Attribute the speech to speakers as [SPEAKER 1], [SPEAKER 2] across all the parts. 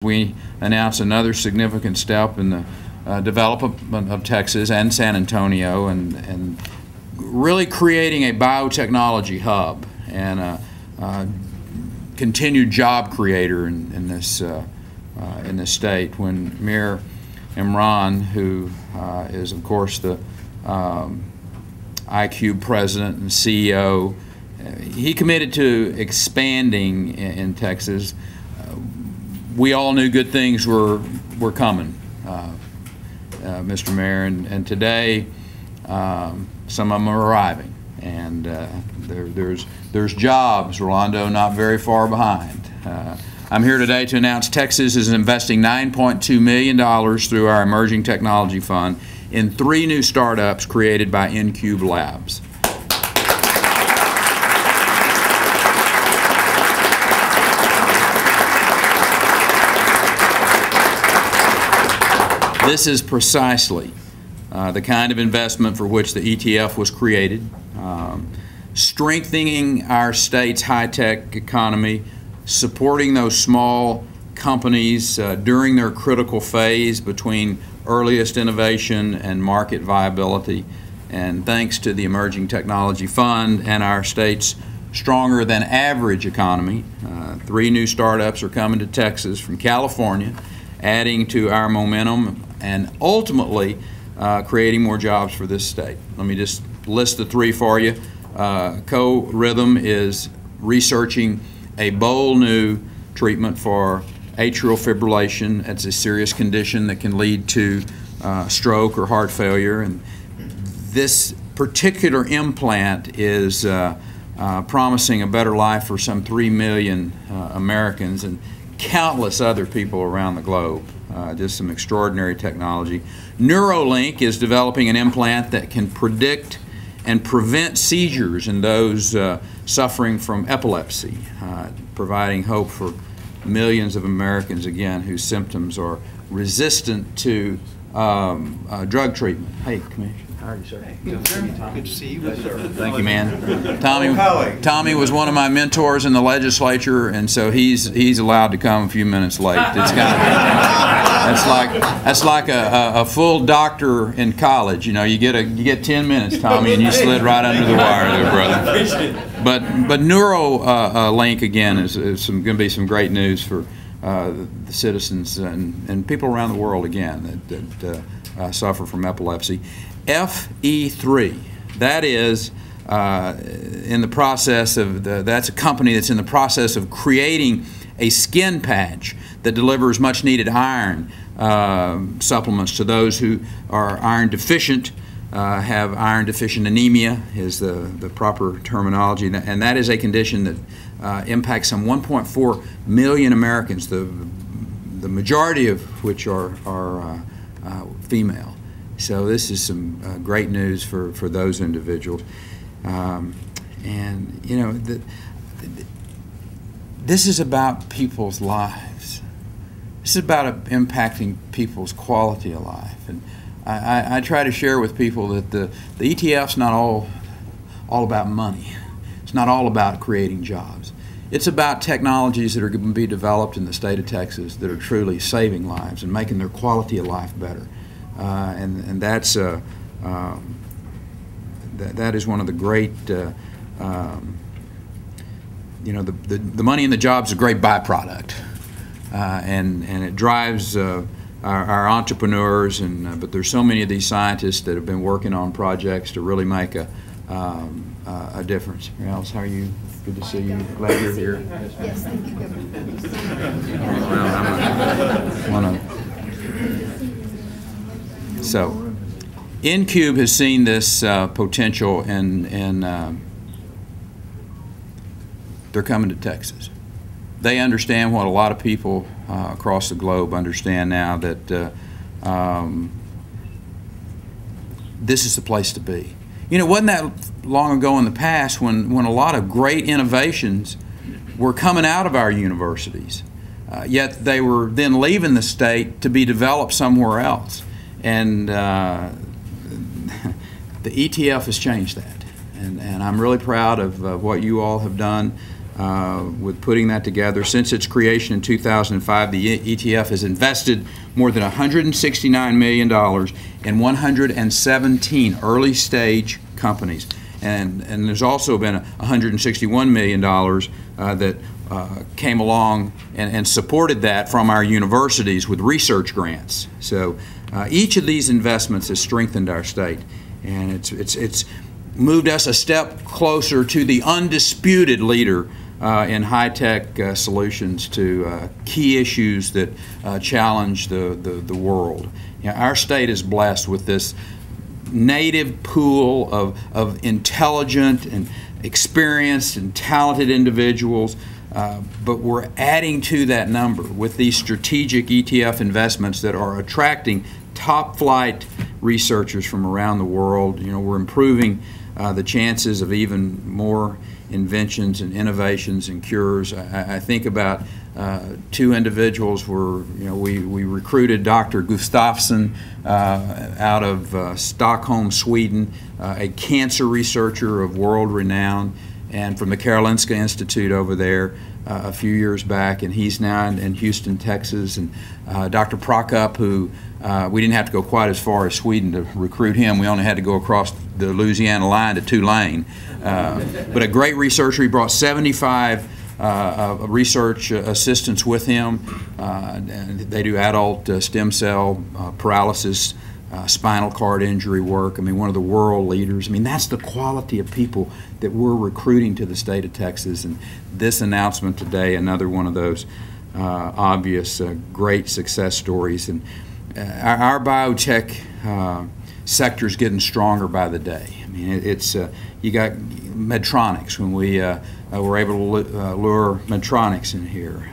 [SPEAKER 1] We announced another significant step in the development of Texas and San Antonio, and really creating a biotechnology hub and a continued job creator in this state. When Mayor Imran, who is of course the InCube president and CEO, he committed to expanding in Texas. We all knew good things were coming, Mr. Mayor, and today some of them are arriving, and there's jobs, Rolando, not very far behind. I'm here today to announce Texas is investing $9.2 million through our Emerging Technology Fund in 3 new startups created by InCube Labs. This is precisely the kind of investment for which the ETF was created, strengthening our state's high-tech economy, supporting those small companies during their critical phase between earliest innovation and market viability. And thanks to the Emerging Technology Fund and our state's stronger than average economy, 3 new startups are coming to Texas from California, adding to our momentum and ultimately creating more jobs for this state. Let me just list the 3 for you. Co-Rhythm is researching a bold new treatment for atrial fibrillation. It's a serious condition that can lead to stroke or heart failure. And this particular implant is promising a better life for some 3 million Americans and countless other people around the globe. Just some extraordinary technology. Neuralink is developing an implant that can predict and prevent seizures in those suffering from epilepsy, providing hope for millions of Americans, again, whose symptoms are resistant to drug treatment. Hey, Commissioner. How are you, sir?
[SPEAKER 2] Good to see you.
[SPEAKER 1] Yes, sir. Thank you, man. Tommy was one of my mentors in the legislature, and so he's allowed to come a few minutes late. It's kind of that's like a full doctor in college. You know, you get 10 minutes, Tommy, and you slid right under the wire there, brother. But Neuralink again is going to be some great news for the citizens and people around the world again that suffer from epilepsy. FE3, that is in the process of that's a company that's in the process of creating a skin patch that delivers much needed iron supplements to those who are iron deficient, have iron deficient anemia is the proper terminology, and that is a condition that impacts some 1.4 million Americans, the majority of which are female. So this is some great news for those individuals. And you know, this is about people's lives. This is about impacting people's quality of life. And I try to share with people that the ETF's not all about money. It's not all about creating jobs. It's about technologies that are going to be developed in the state of Texas that are truly saving lives and making their quality of life better. And that's that is one of the great you know, the money in the job is a great byproduct, and it drives our entrepreneurs, and but there's so many of these scientists that have been working on projects to really make a difference. Alice, how are you? Good to see you. Glad you're here.
[SPEAKER 3] Yes, thank you.
[SPEAKER 1] So, InCube has seen this potential, and they're coming to Texas. They understand what a lot of people across the globe understand now, that this is the place to be. You know, it wasn't that long ago in the past when a lot of great innovations were coming out of our universities, yet they were then leaving the state to be developed somewhere else. And the ETF has changed that, and I'm really proud of what you all have done with putting that together. Since its creation in 2005, the ETF has invested more than $169 million in 117 early-stage companies. And there's also been $161 million that came along and supported that from our universities with research grants. So each of these investments has strengthened our state, and it's moved us a step closer to the undisputed leader in high-tech solutions to key issues that challenge the world. You know, our state is blessed with this native pool of intelligent and experienced and talented individuals, but we're adding to that number with these strategic ETF investments that are attracting top-flight researchers from around the world. You know, we're improving the chances of even more inventions and innovations and cures. I think about two individuals were, we recruited Dr. Gustafsson out of Stockholm, Sweden, a cancer researcher of world renown, and from the Karolinska Institute over there a few years back, and he's now in Houston, Texas. And Dr. Prokop, who we didn't have to go quite as far as Sweden to recruit him. We only had to go across the Louisiana line to Tulane. But a great researcher. He brought 75 research assistants with him. And they do adult stem cell paralysis, spinal cord injury work. I mean, one of the world leaders. I mean, that's the quality of people that we're recruiting to the state of Texas. And this announcement today, another one of those obvious great success stories. And our biotech sector is getting stronger by the day. I mean, it's you got Medtronics. When we were able to lure Medtronics in here,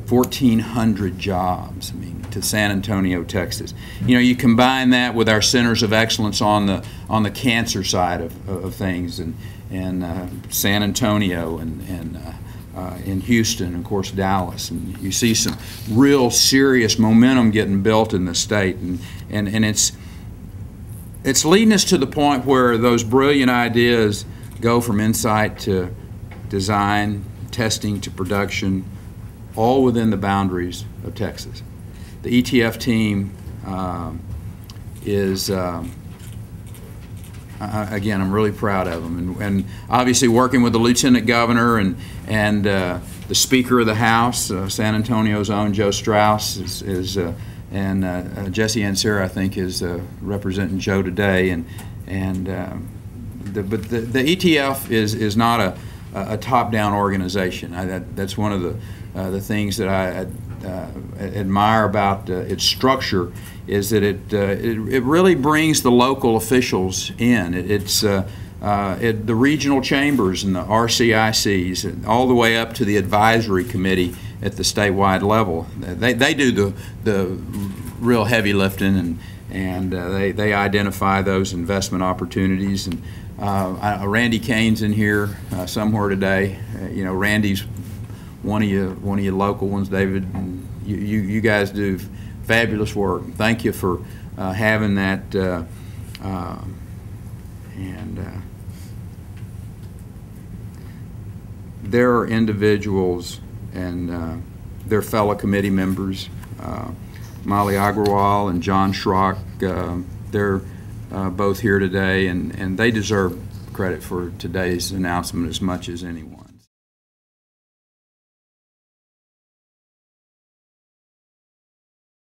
[SPEAKER 1] 1,400 jobs. I mean, to San Antonio, Texas. You know, you combine that with our centers of excellence on the cancer side of things, and San Antonio and in Houston, and of course Dallas, and you see some real serious momentum getting built in the state, and it's leading us to the point where those brilliant ideas go from insight to design, testing to production, all within the boundaries of Texas. The ETF team is, again, I'm really proud of them, and obviously working with the Lieutenant Governor and the Speaker of the House, San Antonio's own Joe Strauss, and Jesse Ansera, I think, is representing Joe today, but the ETF is not a top-down organization. That's one of the things that I admire about its structure, is that it really brings the local officials in. It's the regional chambers and the RCICs, and all the way up to the advisory committee at the statewide level. They do the real heavy lifting, and they identify those investment opportunities. And Randy Kane's in here somewhere today. You know, Randy's one of your local ones, David. And you guys do fabulous work. Thank you for having that. There are individuals and their fellow committee members, Molly Agrawal and John Schrock. They're both here today, and they deserve credit for today's announcement as much as anyone.